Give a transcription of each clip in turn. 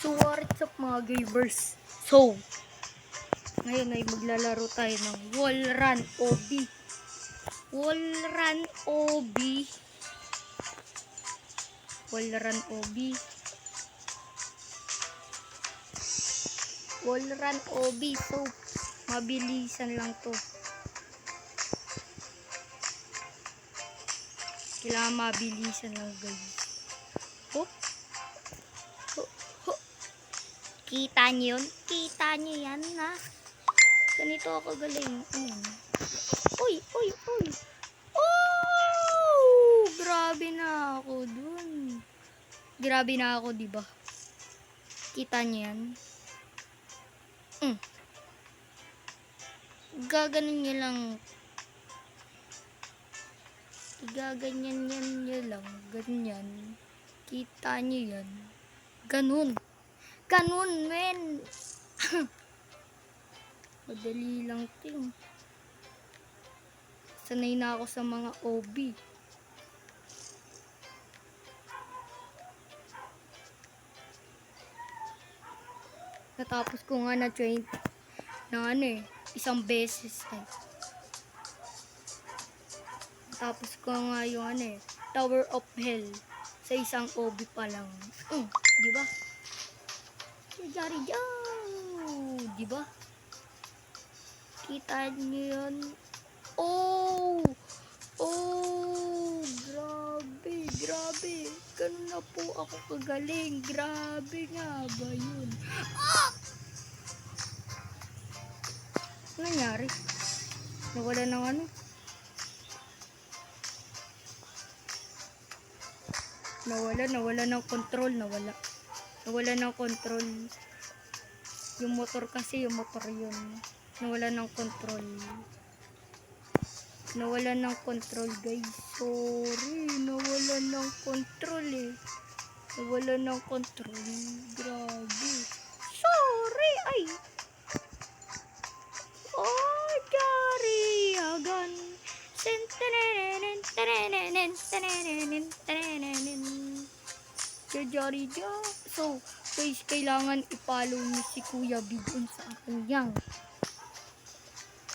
So what's up mga gamers? So, ngayon ay maglalaro tayo ng Wall Run OB. Wall Run OB. Wall Run OB. Wall Run OB. So, mabilisan lang to. Kailangan mabilisan lang guys. Hop. Hop. Hop. Kita nyo yun? Kita nyo yan na? Ganito ako galing. Uy, uy, uy. Oh! Grabe na ako dun. Grabe na ako, diba? Kita niyo yan? Gaganon nyo lang. Gaganyan yan nyo lang. Ganyan. Kita nyo yan. Ganun. Ganun, men. Madali lang ting. Sanay na ako sa mga OB. Natapos ko nga na-train na isang beses ay. Tapos ko nga yung Tower of Hell sa isang OB pa lang. Di ba? Yari di ba? Kita niyo yun? Oh! Oh! Grabe, grabe. Ganun na po ako kagaling. Grabe nga ba yun? Ah! Ano nangyari? Nawala ng Nawala ng control, Nawala ng control. Yung motor kasi, yung motor yun. Nawala ng control. Nawala ng control, guys. Sorry, nawala ng control eh. Nawala ng control. Grabe. Sorry, ay. Oh, Jari, agan. Jari. So, guys, kailangan i-follow niyo si Kuya B dun sa akin yang.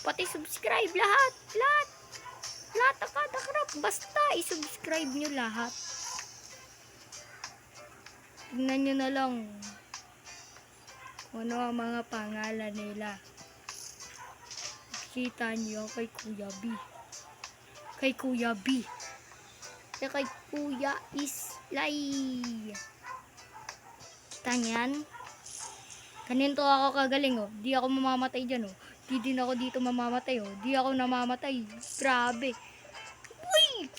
Pati subscribe lahat. Basta i-subscribe nyo lahat. Tingnan nyo na lang kung ano ang mga pangalan nila. Kita nyo kay Kuya B. Kay Kuya B. Kay Kuya Islay. Kita nyan? Ganito ako kagaling Di ako mamamatay dyan Di din ako dito mamamatay Di ako namamatay. Grabe. Uy!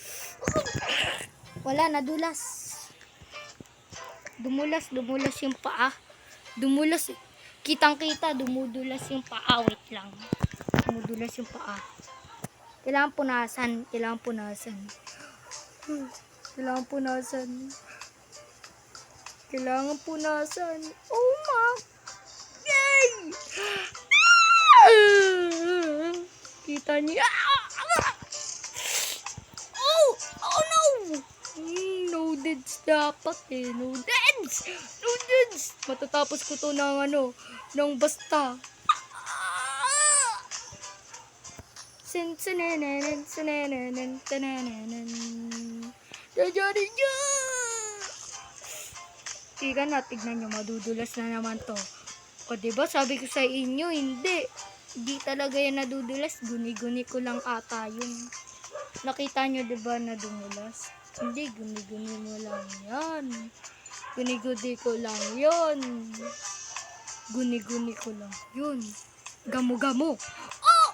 Wala, nadulas. Dumulas yung paa. Dumulas Kitang-kita, dumudulas yung paa. Wait lang. Dumudulas yung paa. Kailangan punasan. Oh my! Yay! Kita niyo. Oh no! No deads dapat No deads! Matatapos ko to ng basta. Tignan nyo, madudulas na naman to. O diba, sabi ko sa inyo, hindi talaga yan nadudulas. Guni-guni ko lang ata yun. Nakita nyo diba na dumulas? Hindi, guni-guni mo lang yan. Guni-guni ko lang yun. Gamo-gamo. Oh!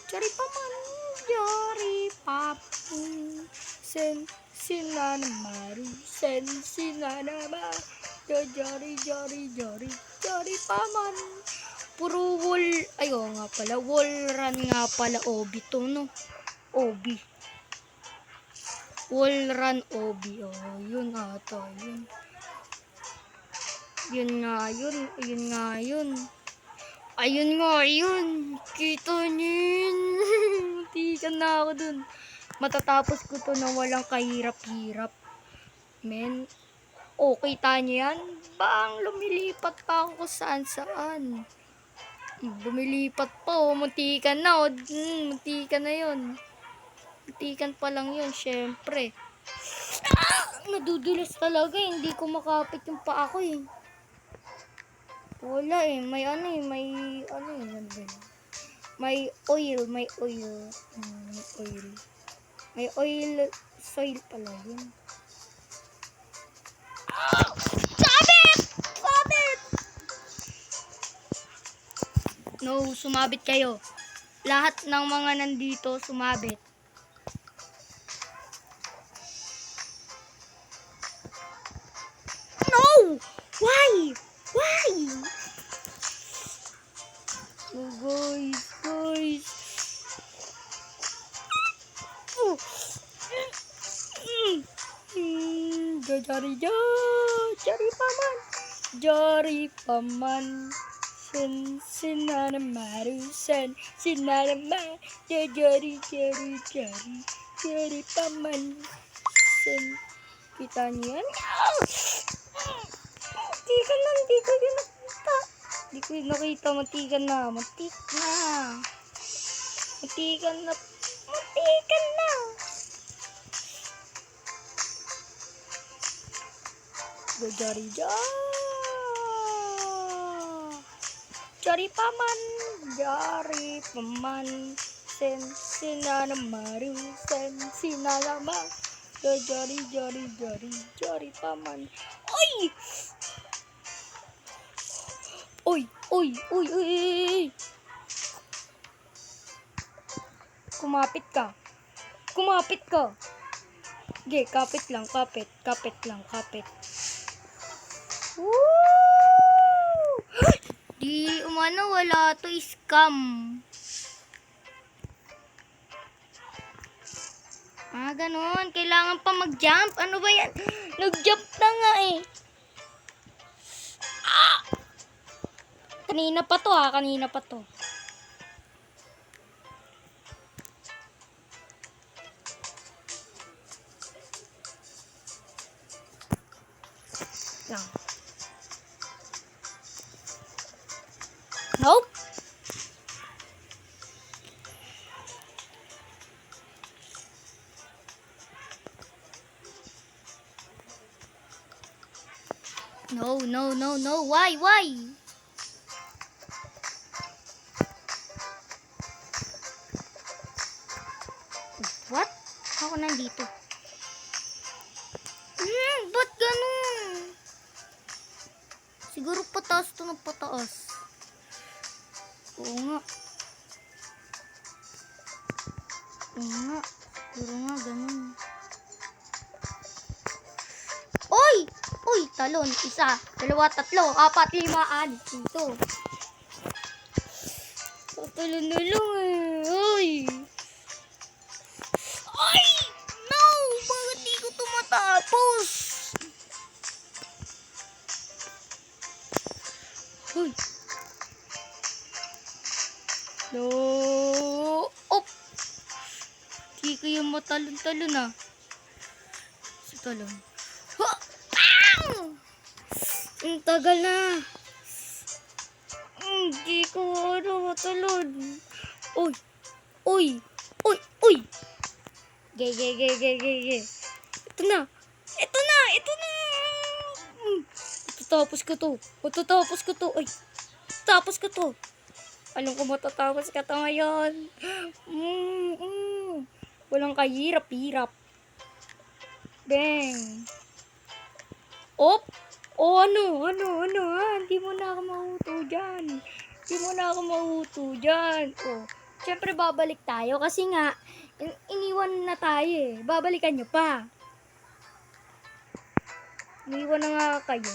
Jari paman. Jari papu. Jari paman. Puro wall. Ayo nga pala. Wall run nga pala. OB to OB. Wall run OB. Yun ata. Yun nga yun. Ayun nga, ayun. Kita niyo yun. Tikan na ako dun. Matatapos ko to na walang kahirap-hirap. Men, kita niyo yan? Bang lumilipat pa ako kung saan-saan. Lumilipat pa oh. Muntikan na oh. Muntikan na yun. Muntikan pa lang yun, syempre. Nadudulas talaga eh. Hindi ko makapit yung paa ko eh. Wala eh. May ano eh. May ano eh. May oil. May oil. May oil. May oil soil pala yun. Sabit! Sabit! No, sumabit kayo. Lahat ng mga nandito sumabit. No! Why? Why? Oh, guys. Jari paman. Sinanamaru sinanama. Jari paman. Kita niyo yan? Matikan na, hindi ko yun nakita. Hindi ko yun nakita, matikan na. Matikan na. Jari paman. Sinanamaru sinalama. Jari paman. Oy! Kumapit ka. Okay, kapit lang. Woo! Di umano, wala to, scam. Ganon. Kailangan pa mag-jump. Ano ba yan? Nag-jump na nga eh. Kanina pa to. Lang. Nope. No. Why? What? Ako nandito. Ba't ganun? Siguro pataas to ng pataas. Oo nga. Siguro nga ganun. Uy, talon. 1, 2, 3, 4, 5, 6, 7. Talon na lang eh. Uy! No! Bakit di ko tumatapos? Uy! No! Di ko yung matalon-talon ah. Sa talon. Ang tagal na. Hindi ko matalon. Uy! Ge. Ito na. Matatapos ko to. Tapos ko to. Alam ko matatapos ka to ngayon. Walang kahirap-hirap. Bang. Ano? Hindi mo na ako mahuto dyan. Siyempre babalik tayo kasi nga, iniwan na tayo eh. Babalikan nyo pa. Iniwan na nga kayo.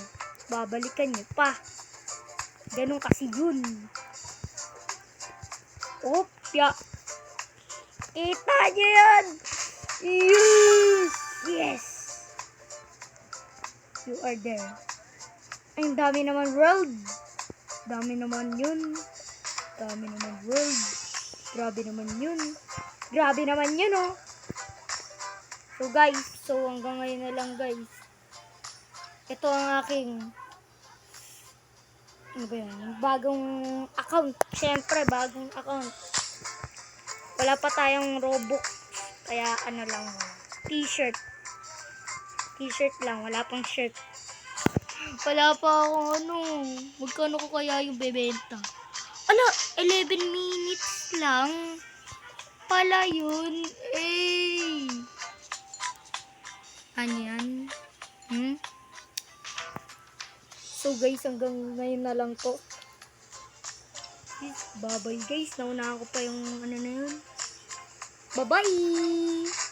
Babalikan nyo pa. Ganun kasi yun. Kita nyo yan. Yes. You are there. Ay, dami naman road. Dami naman yun. dami naman world. Grabe naman yun. Grabe naman yun, oh. So guys, hanggang ngayon na lang guys. Ito ang aking ano ba yan? Bagong account. Siyempre, bagong account. Wala pa tayong Robux. Kaya ano lang, t-shirt. T-shirt lang, wala pang shirt. Wala pa akong magkano ko kaya yung bebenta? 11 minutes lang. Pala yun. Eh. Ano yan? So guys, hanggang ngayon na lang to. Bye-bye guys. Naunahan ko pa yung ano na yun. Bye-bye!